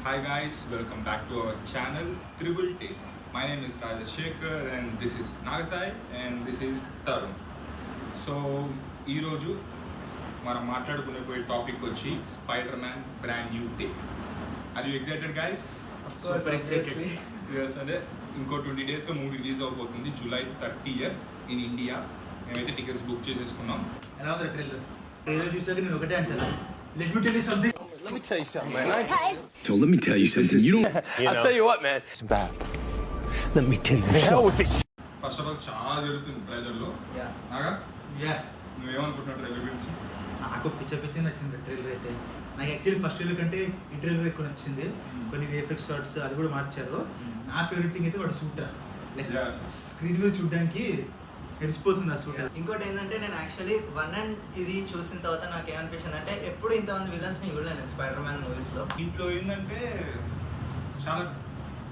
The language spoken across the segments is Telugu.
Hi guys, welcome back to our channel Triple T. My name is Rajashekar and this is Nagasai and this is Tarun. So, ఈరోజు మనం మాట్లాడుకునే టాపిక్ వచ్చి spider man brand new day. Are you excited guys? Super excited. అంటే ఇంకో 20 డేస్లో మూవీ రిలీజ్ అవబోతుంది July 30th ఇన్ ఇండియా. మేమైతే టికెట్స్ బుక్ చేసేసుకున్నాం. ఎలా ఉంది ట్రైలర్? ట్రైలర్ చూసాక నేను ఒకటే అంటాను, let me tell you something. Let me tell you something, man. So let me tell you something. You don't. I'll tell you what, man. It's bad. Let me tell you. The hell with this. First of all చాలా జరుగుతుంది ట్రైలర్లో. నాగా నువ్వేమనుకుంటున్నావు ట్రైలర్ గురించి? నాకు పిచ్చ నచ్చింది ట్రైలర్ అయితే. నాకు యాక్చువల్లీ ఫస్ట్ ట్రైలర్ కంటే ఈ ట్రైలర్ ఎక్కువ నచ్చింది. కొన్ని VFX షాట్స్ అది కూడా మార్చారు. నా ఫేవరెట్ థింగ్ అయితే వాడు సూటర్, లైక్ స్క్రీన్ మీద చూడడానికి ఎడిసిపోతుంది ఆ సూటర్. ఇంకోటి ఏంటంటే నేను యాక్చువల్లీ 1 and ఇది చూసిన తర్వాత నాకు ఏమనిపించింది అంటే ఎప్పుడు ఇంతమంది విలన్స్ ని చూడలేను స్పైడర్ మ్యాన్ మూవీస్ లో. ఇంట్లో ఏంటంటే చాలా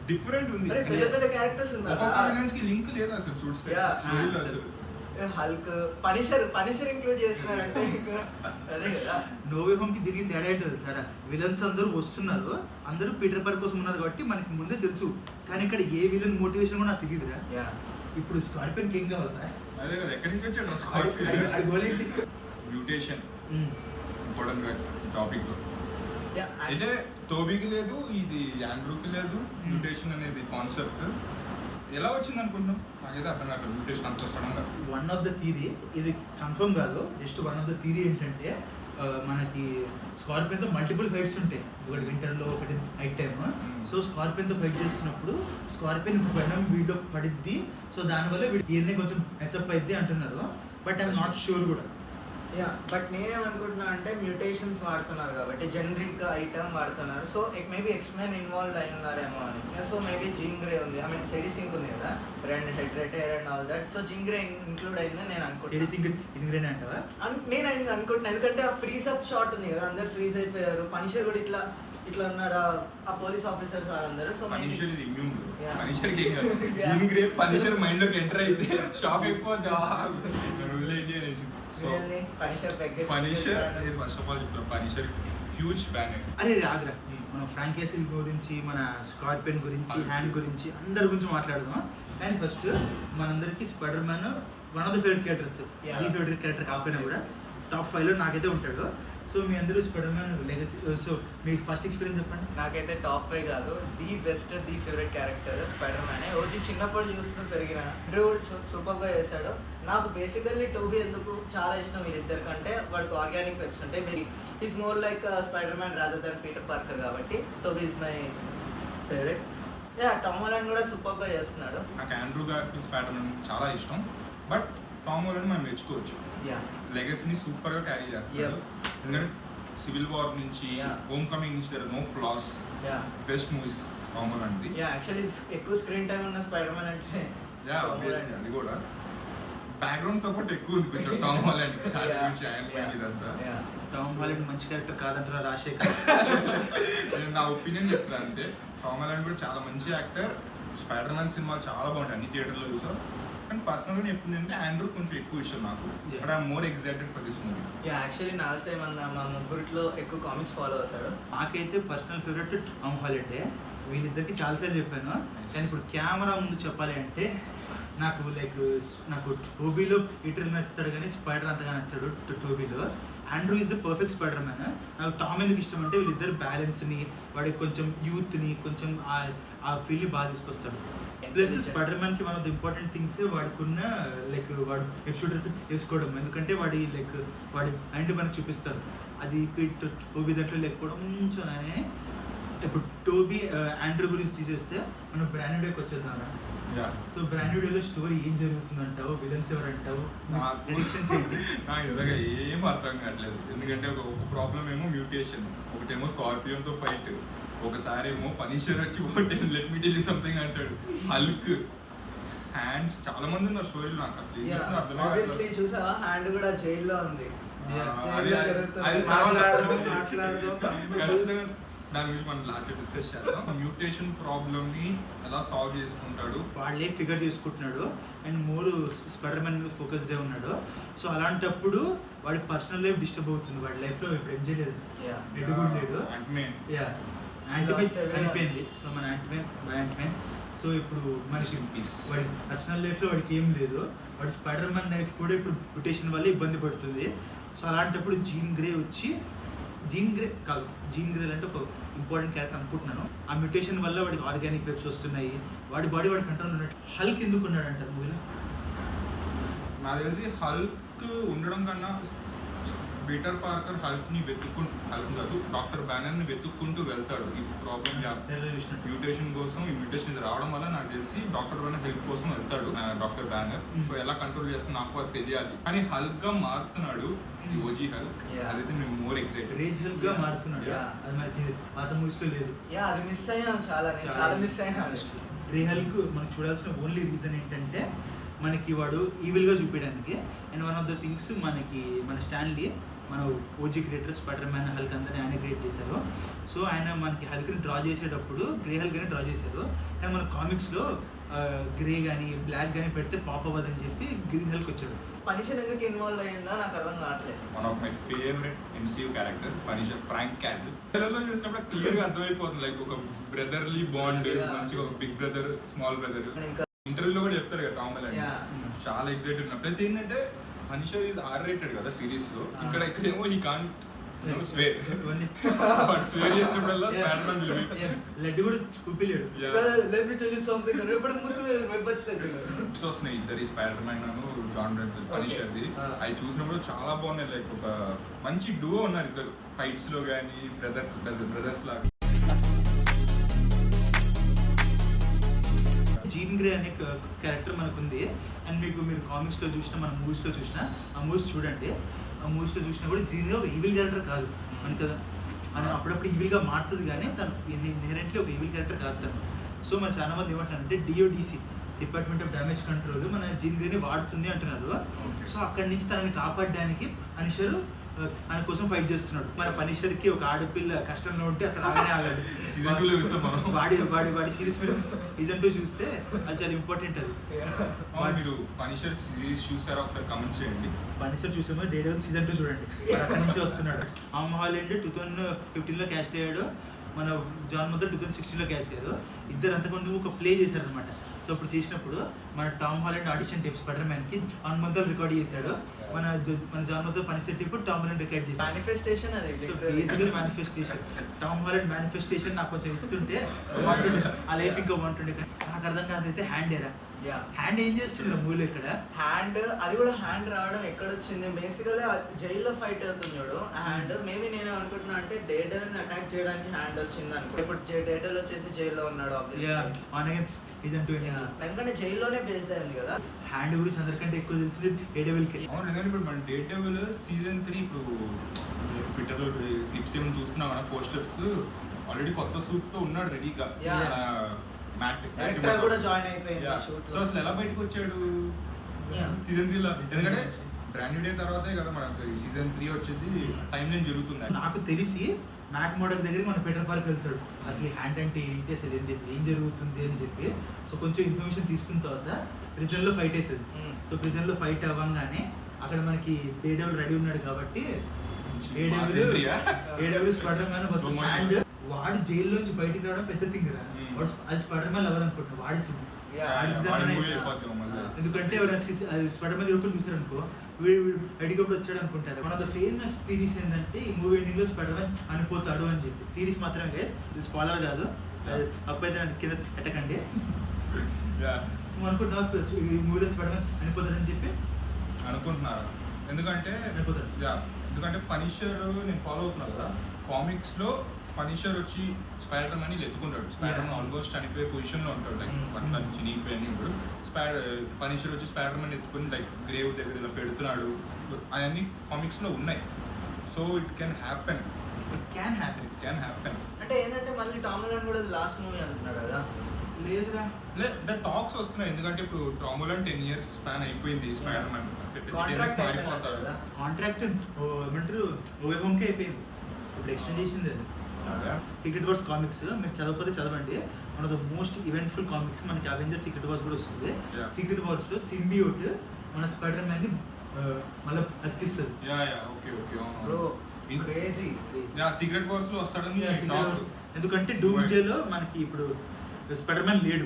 డిఫరెంట్ ఉంది. పెద్ద క్యారెక్టర్స్ ఉన్నారు, లింక్ లేదు అసలు చూస్తే. హల్క్, పనిషర్ ఇంక్లూడ్ చేస్తున్నారంటే అదే కదా. నో వే హోమ్ కి తిరిగి తేడా ఏంటది సార్, విలన్స్ అందరూ వస్తున్నారు, అందరూ పీటర్ పార్కర్ కోసం ఉన్నారు కాబట్టి మనకి ముందే తెలుసు. కానీ ఇక్కడ ఏ విలన్ మోటివేషన్ కూడా నాకు తెలియదురా. ఇప్పుడు స్కార్పియన్ కింగ్ కావాలా? అదే కదా, ఎక్కడి నుంచి వచ్చాడు స్కార్పియన్? మ్యూటేషన్ ఇంపార్టెంట్ టాపిక్ లో. అయితే టోబీకి లేదు, ఇది యాండ్రూకి లేదు మ్యూటేషన్ అనేది కాన్సెప్ట్. ఎలా వచ్చింది అనుకుంటున్నాం? నాకైతే అర్థం కాదు మ్యూటేషన్ అంత సడన్ గా. వన్ ఆఫ్ ద థియరీ, ఇది కన్ఫర్మ్ కాదు, just one of the theory ఏంటంటే మనకి స్కార్పియన్తో మల్టిపుల్ ఫైట్స్ ఉంటాయి, ఒకటి వింటర్లో ఒకటి నైట్ టైమ్. సో స్కార్పియన్తో ఫైట్ చేస్తున్నప్పుడు స్కార్పియన్ వెనమ్ వీడిలో పడిద్ది, సో దానివల్ల వీడి కొంచెం మెసప్ అయింది అంటున్నారు. బట్ ఐఎమ్ నాట్ షూర్ కూడా. బట్ నేనేమనుకుంటున్నా అంటే మ్యూటేషన్స్ వాడుతున్నారు కాబట్టి జనరిక్ ఐటమ్ వాడుతున్నారు. సో మేబీ ఎక్స్మెన్ ఇన్వాల్వ్ అయి ఉన్నారేమో అని. సో మేబీ జిన్ గ్రే ఉంది, ఐ మీన్ సెడీ సింక్ ఉంది కదా, red hair and all that. So Jean Grey include అయిందని నేను అనుకుంటున్నాను. అంటావా? నేను అనుకుంటున్నాను, ఎందుకంటే ఆ ఫ్రీజ్ అప్ షాట్ ఉంది కదా, అందరు ఫ్రీజ్ అయిపోయారు. పనిషర్ కూడా ఇట్లా ఉన్నారు, ఆ పోలీస్ ఆఫీసర్స్ వాళ్ళందరూ. సో పనిషర్ ఇది ఇమ్యూన్. పనిషర్ కి జిన్ గ్రే పనిషర్ మైండ్ లోకి ఎంటర్ అయితే షాక్ అయిపోద్ది. So Punisher first of all చెప్తాను, పనిషర్ హ్యూజ్ ఫ్యాన్. అరే ఆగ్రా, మన ఫ్రాంకైసిల్ గురించి, మన స్కార్పియన్ గురించి, హ్యాండ్ గురించి, అందరి గురించి మాట్లాడదాం. కానీ ఫస్ట్ మనందరికి spider man one of the favourite characters. ఈ ఫేవరెట్ క్యారెక్టర్ కాకపోయినా కూడా టాప్ 5 లో నాకైతే ఉంటాడు. సో మీ అందరూ స్పైడర్ మ్యాన్ లెగసీ, సో మీ ఫస్ట్ ఎక్స్పీరియన్స్ చెప్పండి. నాకైతే టాప్ 5 కాదు, the best, the favourite character spider మ్యానే. వచ్చి చిన్నప్పుడు చూస్తూ పెరిగిన సూపర్గా చేశాడు. నాకు బేసికల్లీ టోబీ ఎందుకు చాలా ఇష్టం వీళ్ళిద్దరి కంటే, వాడికి ఆర్గానిక్ వెబ్స్ ఉంటాయి. Is more like spider man rather than Peter Parker కాబట్టి Toby is my favourite. Tom Holland కూడా సూపర్గా చేస్తున్నాడు. నాకు ఆండ్రూ గార్ఫీల్డ్ స్పైడర్ మ్యాన్ చాలా ఇష్టం, బట్ టామ్ హాలండ్ మనం మెచ్చుకోవచ్చు. లెగసీని సూపర్ గా క్యారీ చేస్తాడు. ఎందుకంటే సివిల్ వార్ నుంచి, హోమ్ కమింగ్ నుంచి there are no flaws. Best movies Tom Holland ది. యాక్చువల్లీ ఎక్కువ స్క్రీన్ టైం ఉన్న స్పైడర్ మ్యాన్ అంటే అది కూడా బ్యాక్గ్రౌండ్ సపోర్ట్ ఎక్కువ ఉంది కొంచెం టామ్ హాలండ్. టామ్ హాలండ్ మంచి క్యారెక్టర్ కాదంటారా రాజశేఖర్? నేను నా ఒపీనియన్ చెప్తాను అంతే. టామ్ హాలండ్ కూడా చాలా మంచి యాక్టర్. స్పైడర్ మ్యాన్ సినిమాలు చాలా బాగుంటాయి, అన్ని థియేటర్లో చూసాం. కానీ పర్సనల్గా చెప్తుంది అంటే ఆండ్రూ కొంచెం ఎక్కువ ఇష్టం నాకు. But I'm more excited for this movie. Actually Nagasai మా ముగ్గురిలో ఎక్కువ కామిక్స్ ఫాలో అవుతాడు. నాకైతే పర్సనల్ ఫేవరెట్ టామ్ హాలండే. వీళ్ళిద్దరికి చాలాసార్లు చెప్పాను, కానీ ఇప్పుడు కెమెరా ముందు చెప్పాలి అంటే నాకు టోబీలో పీటర్ నచ్చుతాడు కానీ స్పైడర్ అంతగా నచ్చాడు. టోబీలో Andrew is the perfect spider man. నాకు టామ్ ఎందుకు ఇష్టం అంటే వీళ్ళిద్దరు బ్యాలెన్స్ని, వాడికి కొంచెం యూత్ని, కొంచెం ఆ ఫీల్ని బాగా తీసుకొస్తాడు. ప్లస్ స్పైడర్ మ్యాన్కి one of the important things వాడుకున్న వాడు వెబ్ షూటర్స్ వేసుకోవడం. ఎందుకంటే వాడి మైండ్ మనకు చూపిస్తాడు. అది టోబీ దాంట్లో లేకపోవడం కొంచెం. ఇప్పుడు టోబీ ఆండ్రూ గురించి తీసేస్తే మనం బ్రాండ్ డేకి వచ్చేద్దాం. సో బ్రాండ్ డేలో స్టోరీ ఏం జరుగుతుంది అంటావు, విలన్స్ ఎవరు అంటావు, ప్రెడిక్షన్స్ ఏంటి? నాకు నిజంగా ఏం అర్థం కావట్లేదు. ఎందుకంటే ఒక ప్రాబ్లం ఏమో మ్యూటేషన్, ఒకటేమో స్కార్పియన్తో ఫైట్, ఒకసారి ఏమో పనిషర్ వచ్చి let me tell you something అంటాడు. హల్క్, హ్యాండ్స్, చాలా మంది ఉన్నారు స్టోరీలో. నాకు అసలు ఆబ్వియస్లీ చూసావా, హ్యాండ్ కూడా జైల్లో ఉంది. దాని గురించి మనం లాస్ట్ డిస్కస్ చేద్దాం. మ్యూటేషన్ ప్రాబ్లమ్ ని ఎలా సాల్వ్ చేసుకుంటాడు, వాళ్ళే ఫిగర్ చేసుకుంటున్నాడు. అండ్ మూడు స్పైడర్ మ్యాన్ మీద ఫోకస్డ్ ఉన్నాడు. సో అలాంటప్పుడు వాడి పర్సనల్ లైఫ్ డిస్టర్బ్ అవుతుంది. వాడి లైఫ్ లో ఇప్పుడు ఏం చేయలేదు, ఎడుగుడు లేడు. యాంటీమెన్ చనిపోయింది. సో మన యాంటీమెన్ సో ఇప్పుడు మనకి Peace. వాడి పర్సనల్ లైఫ్లో వాడికి ఏం లేదు. వాడి స్పైడర్ మ్యాన్ లైఫ్ కూడా ఇప్పుడు మ్యుటేషన్ వల్ల ఇబ్బంది పడుతుంది. సో అలాంటప్పుడు జీన్ గ్రే వచ్చి జీన్ గ్రే అంటే ఒక ఇంపార్టెంట్ క్యారెక్టర్ అనుకుంటున్నాను. ఆ మ్యుటేషన్ వల్ల వాడికి ఆర్గానిక్ వెబ్స్ వస్తున్నాయి. వాడి బాడీ వాడి కంట్రోల్ ఉన్నట్టు. హల్క్ ఎందుకు ఉన్నాడు అంటారు మూవీలో? నాకు తెలిసి హల్క్ ఉండడం కన్నా పీటర్ పార్కర్ హల్క్ కాదు డాక్టర్ బ్యానర్ ని వెతుక్కుంటూ వెళ్తాడు ఈ ప్రాబ్లం మ్యూటేషన్ కోసం. ఈ మ్యూటేషన్ రావడం వల్ల నాకు తెలిసి డాక్టర్ బ్యానర్ హెల్ప్ కోసం వెళ్తాడు డాక్టర్ బ్యానర్. సో ఎలా కంట్రోల్ చేస్తున్నా నాకు అది తెలియాలి. కానీ హల్క్ గా మారుతున్నాడు ఈ ఓజీ హల్క్. అదైతే మేము మోర్ ఎక్సైటెడ్. రేజ్ హల్క్ గా మారుతున్నాడు. అది మనకి పాత మూవీస్ లో లేదు. అది మిస్ అయ్యాను, చాలా మిస్ అయినా. రే హల్క్ మనం చూడాల్సిన ఓన్లీ రీజన్ ఏంటంటే మనకి వాడు ఈవిల్గా చూపించడానికి. And one of the things మనకి మన స్టాన్లీ మన OG creator spider man Hulk అందరినీ ఆయన క్రియేట్ చేశారు. సో ఆయన మనకి హల్క్ని డ్రా చేసేటప్పుడు గ్రే హల్క్ అని డ్రా చేశారు. కానీ మన కామిక్స్లో గ్రే కానీ బ్లాక్ కానీ పెడితే పాప్ అవ్వదని చెప్పి గ్రీన్ హల్క్ వచ్చాడు. పనిషర్ ఎందుకు ఇన్వాల్వ్ అయ్యిందో నాకు అర్థం కావట్లేదు. One of my favourite MCU character Punisher, Frank Castle. పిల్లల్లో చూసినప్పుడు క్లియర్ గా అర్థమైపోతుంది లైక్ ఒక బ్రదర్లీ బాండ్, మంచిగా ఒక బిగ్ బ్రదర్ స్మాల్ బ్రదర్. ఇంటర్వ్యూలో కూడా చెప్తాడు కదా టామ్ హాలండ్. చాలా ఎక్సైటెడ్ ఉన్నా. ప్లస్ ఏంటంటే పనిషర్ ఈజ్ R-rated కదా సిరీస్ లో. ఇక్కడేమో he can't swear. But swear చేసినప్పుడల్లా spider man will be led కూడా చూపిలేడు. Let me tell you something. రేపటి ముందు వెబ్బచ్చేది. సో వస్తున్నాయి ఇద్దరు spider man John Reddy punisher the. అవి చూసినప్పుడు చాలా బాగున్నాయి. లైక్ ఒక మంచి డూవో ఉన్నారు ఇద్దరు ఫైట్స్ లో కానీ బ్రదర్స్ లాగా. జీన్ గ్రే అనే క్యారెక్టర్ మనకు ఉంది. అండ్ మీరు కామిక్స్లో చూసినా మన మూవీస్లో చూసినా ఆ మూవీస్ చూడండి. ఆ మూవీస్లో చూసినా కూడా జీన్ ఒక ఈవిల్ క్యారెక్టర్ కాదు మనకి కదా. అని అప్పుడప్పుడు ఈవిల్గా మారుతుంది కానీ తను ఇన్హెరెంట్లీ ఒక ఈవిల్ క్యారెక్టర్ కాదు తను. సో మన చాలా మంది ఏమంటారంటే DODC department of damage control మన జీన్ గ్రేని వాడుతుంది అంటున్నారు. సో అక్కడి నుంచి తనని కాపాడడానికి పనిషర్ ఆయన కోసం ఫైట్ చేస్తున్నాడు. మన పనిషర్కి ఒక ఆడపిల్ల కష్టంలో ఉంటే అసలు ఆగనే ఆగాడు. వాడి సిరీస్ సీజన్ 2 చూస్తే అది చాలా ఇంపార్టెంట్. అది మీరు పనిషర్ సిరీస్ చూసారా ఒకసారి కమెంట్ చేయండి. పనిషర్ చూసామో డేడెవిల్ సీజన్ 2 చూడండి. అక్కడి నుంచి వస్తున్నాడు. టామ్ హాలండ్ 2015లో క్యాస్ట్ అయ్యాడు. మన జాన్ మొదలు 2016లో క్యాస్ట్ అయ్యారు. ఇద్దరు అంతకుముందు ఒక ప్లే చేశారనమాట. సో అప్పుడు చేసినప్పుడు మన Tom Holland audition tape spider మ్యాన్కి 1 month రికార్డ్ చేశాడు. మన జాన్ మొదలు punisher tape Tom Holland record చేశాడు. మేనిఫెస్టేషన్ అది. So basically manifestation. Tom Holland manifestation నాకు కొంచెం ఇస్తుంటే ఆ లైఫ్ ఇంకా బాగుంటుండే. నాకు అర్థం కాదైతే హ్యాండ్ ఏరా. హ్యాండ్ ఏం చేస్తుంది మూవీలో ఇక్కడ? హ్యాండ్ అది కూడా హ్యాండ్ రావడం ఎక్కడ వచ్చింది? బేసికల్గా జైల్లో ఫైట్ అవుతున్నాడు హ్యాండ్. మేబీ నేను అనుకుంటున్నా అంటే డేటల్ని అటాక్ చేయడానికి హ్యాండ్ వచ్చింది అనుకో. ఇప్పుడు డేటల్ వచ్చేసి జైల్లో ఉన్నాడు. ఎందుకంటే జైల్లోనే బేస్డ్ అయింది కదా. హ్యాండ్ గురించి అందరికంటే ఎక్కువ తెలిసింది డేడెవిల్కి. అవును, ఎందుకంటే ఇప్పుడు మన డేటెవిల్ సీజన్ 3 ఇప్పుడు ట్విట్టర్లో క్లిప్స్ ఏమైనా చూస్తున్నాం మన పోస్టర్స్. ఆల్రెడీ కొత్త సూట్ తో ఉన్నాడు రెడీగా. కూడా జాయిన్ అయిపోయింది. సో అసలు ఎలా బయటకు వచ్చాడు సీజన్ 3లో? ఎందుకంటే బ్రాండ్ డే తర్వాతే కదా మనకు సీజన్ 3 వచ్చేది. టైం లైన్ జరుగుతుంది. నాకు తెలిసి మ్యాట్ మోడల్ దగ్గరికి మన పీటర్ పార్క్ వెళ్తాడు. అసలు హ్యాండ్ అంటే ఏంటి, అసలు ఏం జరుగుతుంది అని చెప్పి. సో కొంచెం ఇన్ఫర్మేషన్ తీసుకున్న తర్వాత ప్రిజన్లో ఫైట్ అవుతుంది. సో ప్రిజన్లో ఫైట్ అవ్వగానే అక్కడ మనకి డేడెవిల్ రెడీ ఉన్నాడు కాబట్టి డేడెవిల్ స్పైడర్ మ్యాన్ వర్సెస్ హ్యాండ్. వాడు జైల్లోంచి బయటికి రావడం పెద్ద థింగ్ రా. వాడు అది స్పైడర్ మ్యాన్ అవ్వాలనుకుంటున్నాడు. వాడి ఎందుకంటే స్పైడర్ మ్యాన్ చూడకుండా చూసారనుకో వీడు హెలికాప్టర్ వచ్చాడు అనుకుంటారు. One of the famous theories ఏంటంటే ఈ మూవీ ఎండింగ్ లో స్పైడర్ మ్యాన్ అనిపోతాడు అని చెప్పి. థీరీస్ మాత్రమే గైస్, ఇది స్పాయిలర్ కాదు. అప్పుడైతే నాకు కింద పెట్టకండి. అనుకుంటున్నా ఈ మూవీలో స్పైడర్ మ్యాన్ అనిపోతాడని చెప్పి అనుకుంటున్నారు. ఎందుకంటే పనిషర్ నేను ఫాలో అవుతున్నాను కదా, కామిక్స్ లో పనిషర్ వచ్చి స్పైడర్ మ్యాన్ ఎత్తుకుంటాడు. స్పైడర్ మ్యాన్ ఆల్మోస్ట్ చనిపోయే పొజిషన్ లో ఉంటాడు. లైక్ పట్ల నుంచి నీపోయి ఇప్పుడు పనిషర్ వచ్చి స్పైడర్ మ్యాన్ ఎత్తుకుని లైక్ గ్రేవ్ దగ్గర ఇలా పెడుతున్నాడు. అవన్నీ కామిక్స్ లో ఉన్నాయి. So it can happen. అంటే ఏంటంటే మళ్ళీ టామ్ హాలండ్ కూడా లాస్ట్ మూవీ అంటున్నాడు కదా. లేదురా, టాక్స్ వస్తున్నాయి. ఎందుకంటే ఇప్పుడు టామ్ హాలండ్ 10 years స్పాన్ అయిపోయింది. స్పైడర్ మ్యాన్ మారిపోతాడు. కాంట్రాక్ట్ ఏమంటారు ఓవే హోమ్కి అయిపోయింది. ఇప్పుడు ఎక్స్టెండ్ చేసింది అది. సీక్రెట్ వార్స్ కామిక్స్ మీరు చదవకపోతే చదవండి. One of the most eventful comics. మనకి అవెంజర్ సీక్రెట్ వార్స్ కూడా వస్తుంది. సీక్రెట్ వార్స్ లో సింబియోట్ మన స్పైడర్ మ్యాన్ ని మళ్ళీ అతికిస్తుంది. క్రేజీ. సీక్రెట్ వార్స్ లో వస్తాడని talk. ఎందుకంటే డూమ్స్ డే లో మనకి ఇప్పుడు స్పైడర్ మ్యాన్ లేడు.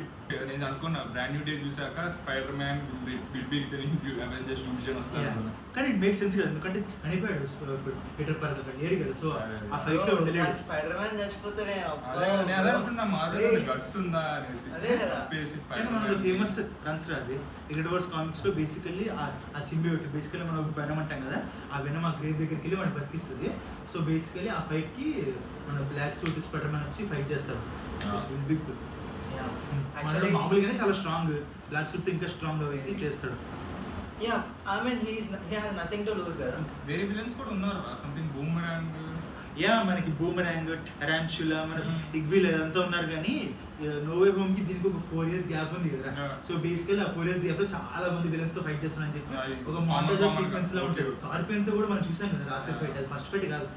నేను అనుకున్నా బ్రాండ్ న్యూ డే చూసాక spider man will B returning to Avengers dooms day వస్తాడు. కానీ ఇట్ మేక్ సెన్స్ కదా, ఎందుకంటే చనిపోయాడు పీటర్ పార్కర్ అక్కడ లేడు కదా, సో ఆ ఫైట్ లో ఉండలేడు. స్పైడర్ మ్యాన్ చచ్చిపోతేనే అదే అనుకున్నా మార్వెల్ గట్స్ ఉందా అనేసి. అదే కదా. కానీ మన ఫేమస్ రన్స్ రాది సీక్రెట్ వార్స్ కామిక్స్ లో బేసికల్లీ ఆ సింబియోట్ బేసికల్లీ మనం వెనమ్ అంటాం కదా, ఆ వెనమ్ ఆ గ్రేవ్ దగ్గరికి వెళ్ళి మనం బతికిస్తుంది. సో బేసికల్లీ ఆ ఫైట్ కి మన బ్లాక్ సూట్ స్పైడర్ మ్యాన్ వచ్చి ఫైట్ చేస్తాడు. బిగ్ మనలో మామూలుగానే చాలా స్ట్రాంగ్, బ్లాక్ సూట్ ఇంకా స్ట్రాంగ్ అయితే చేస్తాడు. Yeah I mean he has nothing to lose కదా. వేరే విలన్స్ కూడా ఉన్నారు, సంథింగ్ బూమరాంగ్. యా మనకి బూమరాంగ్, టారాంటులా, మనకి ఇగ్విల్ అదంతా ఉన్నారు. కానీ నోవే హోమ్ కి దీనికి ఒక 4 years గ్యాప్ ఉంది కదా. సో బేసికల్లీ ఆ 4 years గ్యాప్ లో చాలా మంది విలన్స్ తో ఫైట్ చేస్తున్నారని చెప్పి ఒక మాంటేజ్ సీక్వెన్స్ లో ఉంటుంది. స్కార్పియన్ తో కూడా మనం చూసాం కదా రాత్రి ఫైట్, అది ఫస్ట్ ఫైట్ కాదు,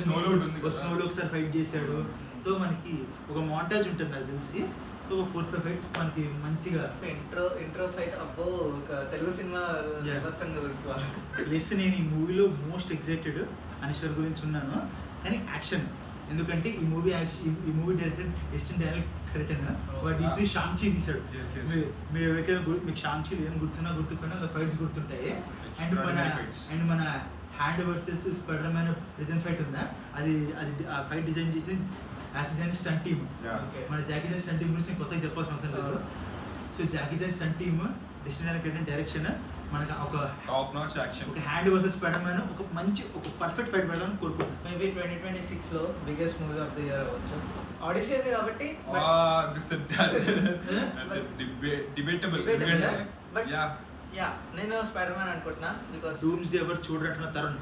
స్నోలో ఒకసారి ఫైట్ చేశాడు. సో మనకి ఒక మాంటేజ్ ఉంటుంది నాకు తెలిసి. సో 4-5 ఫైట్స్ మనకి మంచిగా ఇంట్రో ఫైట్ అబ్బో ఒక తెలుగు సినిమా ప్లస్ నేను ఈ మూవీలో మోస్ట్ ఎక్సైటెడ్ అనీశ్వర్ గురించి ఉన్నాను. కానీ యాక్షన్, ఎందుకంటే ఈ movie director Destin Daniel Cretton, what is the Shang Chi తీశాడు. మీరు ఎవరికైనా మీకు షాంగ్‌చి ఏం గుర్తుకున్నా అలా ఫైట్స్ గుర్తుంటాయి. అండ్ మన hand versus spider man present fight ఉందా, అది ఆ ఫైట్ డిజైన్ చేసి జాకీ చాన్ స్టంట్ టీమ్. మన జాకీ చాన్ స్టంట్ టీమ్ గురించి కొత్తగా చెప్పాల్సిన అవసరం లేదు. సో Jackie Chan stunt team, Destin Daniel Cretton direction, మనకి ఒక టాప్ నాచ్ యాక్షన్, ఒక హ్యాండ్ వర్సెస్ స్పైడర్ మ్యాన్ ఒక మంచి ఒక పర్ఫెక్ట్ ఫైట్ పెట్టాలని కోరుకుంటున్నాను. మేబీ 2026 లో biggest movie of the year అవ్వచ్చు. ఆడిసీ ఉంది కాబట్టి డిబేటబుల్. యా నేను స్పైడర్ మ్యాన్ అనుకుంటున్నా బికాస్ డూమ్స్ డే ఎవరు చూడరంటున్న తరుణ్.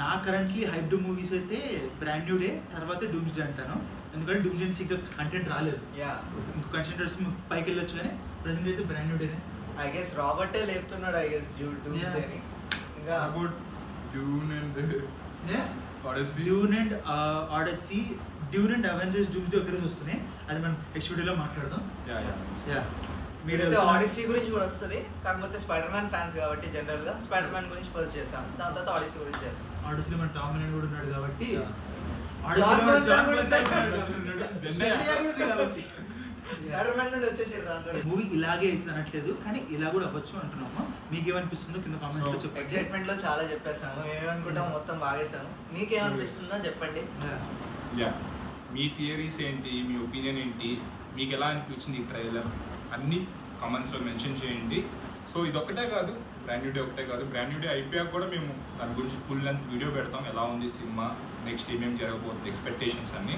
నా కరెంట్లీ హైప్ మూవీస్ అయితే బ్రాండ్ న్యూ డే, తర్వాత డూమ్స్ డే అంటాను. ఎందుకంటే డూమ్స్ డే నుంచి ఇంకా కంటెంట్ రాలేదు, ఇంకో కంటెంట్ పైకి వెళ్ళొచ్చు. కానీ ప్రెసెంట్ అయితే బ్రాండ్ న్యూ డేనే. ఐ గెస్ రాబర్టే లేపుతున్నాడు ఐ గెస్ డూమ్స్ డే ని. ఇంకా about Dune and Odyssey, Dune and Avengers doomsday ఒకరోజు వస్తున్నాయి. అది మనం నెక్స్ట్ వీడియోలో మాట్లాడదాం. మీరైతే ఆడిసీ గురించి కూడా వస్తుంది, కాకపోతే స్పైడర్ మ్యాన్ ఫ్యాన్స్ కాబట్టి జనరల్ గా స్పైడర్ మ్యాన్ గురించి ఫస్ట్ చేస్తాం, దాని తర్వాత ఆడిసీ గురించి చేస్తాం. ఆడిసీలో మన టామ్ హాలండ్ కూడా ఉన్నాడు కాబట్టి స్పైడర్ మ్యాన్ నుండి వచ్చేసారు. మూవీ ఇలాగే అయితే అనట్లేదు, కానీ ఇలా కూడా అవ్వచ్చు అంటున్నాము. మీకేమనిపిస్తుందో కింద కామెంట్ లో చెప్పండి. ఎక్సైట్మెంట్ లో చాలా చెప్పేసాము, ఏమనుకుంటాం మొత్తం బాగేసాము. మీకేమనిపిస్తుందో చెప్పండి. మీ థియరీస్ ఏంటి, మీ ఒపీనియన్ ఏంటి, మీకు ఎలా అనిపించింది ఈ ట్రైలర్, అన్ని కామెంట్స్లో మెన్షన్ చేయండి. సో ఇది ఒక్కటే కాదు, బ్రాండ్ న్యూ డే ఒకటే కాదు, బ్రాండ్ న్యూ డే అయిపోయాక కూడా మేము దాని గురించి ఫుల్ లెంత్ వీడియో పెడతాం, ఎలా ఉంది సినిమా, నెక్స్ట్ ఏమేమి జరగబోతుంది, ఎక్స్పెక్టేషన్స్ అన్ని.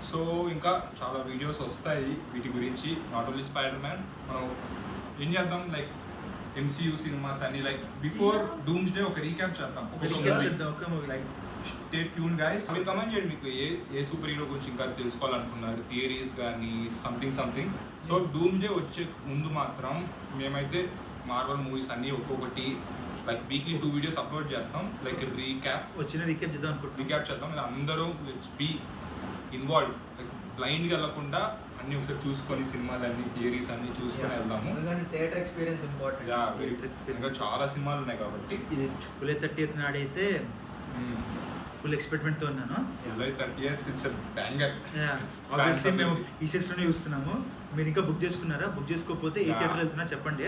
సో ఇంకా చాలా వీడియోస్ వస్తాయి వీటి గురించి. నాట్ ఓన్లీ స్పైడర్ మ్యాన్, మనం ఏం చేద్దాం లైక్ MCU సినిమాస్ అని, లైక్ బిఫోర్ డూమ్స్ డే ఒక రీక్యాప్ చేద్దాం. Like stay tune guys. మీరు కమెంట్ చేయండి మీకు ఏ సూపర్ హీరో గురించి ఇంకా తెలుసుకోవాలనుకున్నారు, థియరీస్ కానీ సంథింగ్. సో డూమ్ డే వచ్చే ముందు మాత్రం మేమైతే మార్వెల్ మూవీస్ అన్ని ఒక్కొక్కటి లైక్ వీక్లీ 2 వీడియోస్ అప్లోడ్ చేస్తాం. లైక్ రీక్యాప్ చేద్దాం. అందరూ లెట్స్ బీ ఇన్వాల్వ్, లైక్ బ్లైండ్గా వెళ్ళకుండా అన్ని ఒకసారి చూసుకొని సినిమాలన్నీ థియరీస్ అన్ని చూసుకొని వెళ్దాము. Theatre experience important. ఇంకా చాలా సినిమాలు ఉన్నాయి కాబట్టి ఇది జూలై 30th నాడైతే ఫుల్ ఎక్స్పెక్ట్మెంట్ తో ఉన్నాను. July 30th it's a banger. Obviously మేము E6 లోనే చూస్తున్నాము. మీరు ఇంకా బుక్ చేసుకున్నారా? బుక్ చేసుకోకపోతే ఏ థియేటర్ వెళ్తున్నా చెప్పండి.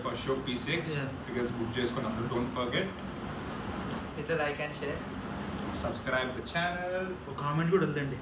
First show P6 because book చేసుకున్నాము. Don't forget with like and share, subscribe the channel. ఒక కామెంట్ కూడా వద్దండి.